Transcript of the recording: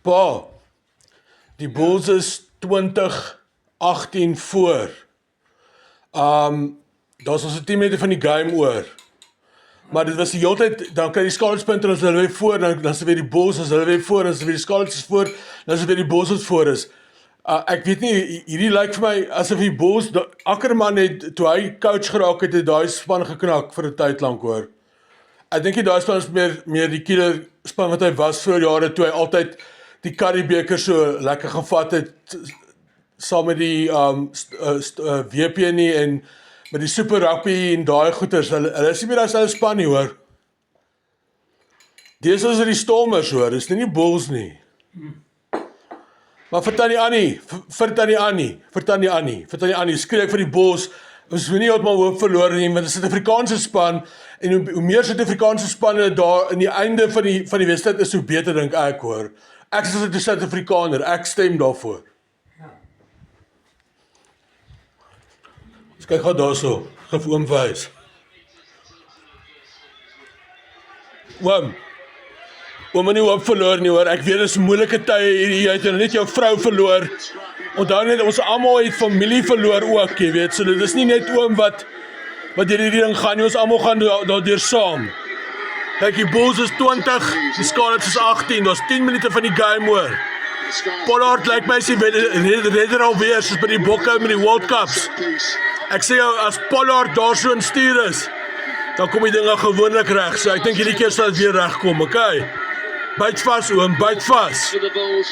Pa, die Bulls is 20-18 voor. Daar's ons 'n 10 minute van die game oor. Maar dit was die hele tyd, dan kry die Scarlets punte, dan is hulle weer voor, dan is weer die Bulls, dan is hulle weer voor, dan is weer die Scarlets is voor, dan is weer die Bulls wat voor is. Ek weet nie, hierdie lyk vir my, asof die Bulls, Ackerman het, toe hy coach geraak het daai span geknak vir 'n tyd lank hoor. Ek dink daai span is meer die killer span wat hy was voor jare, toe hy altyd die Currie-beker so lekker gevat het, saam met die WP nie, en met die Super Rugby en daai goeters, hulle is nie meer as hulle span nie hoor. Dis is die Stormers hoor, dis nie Bulls nie. Maar vir Tannie Annie, skreeu ek vir die Bulls, ons moet nie heeltemal hoop verloor nie, want dit is 'n Suid-Afrikaanse span, en hoe meer Suid-Afrikaanse spanne daar in die einde van die wedstryd is, hoe beter dink ek hoor. Ek is 'n Suid-Afrikaner, ek stem daarvoor. Kyk gou daarso, gif oom wys. Oom moet nie hoop verloor nie hoor, ek weet dit is moeilike tye hier, jy het net jou vrou verloor. Onthou net, ons almal het familie verloor ook, jy weet, so dit is nie net oom wat deur hierdie ding gaan nie, ons almal gaan daardeur saam. Kyk, die Bulls is 20, die Scarlets is 18, daar's 10 minute van die game hoor. Pollard lyk my sy redder alweer, soos by die bokke met die World Cups. Ek sê jou, as Pollard daar so in stuur is, dan kom die dinge gewoonlik reg, so ek dink hierdie keer sal dit weer regkom, okay? Byt vas oom, byt vas.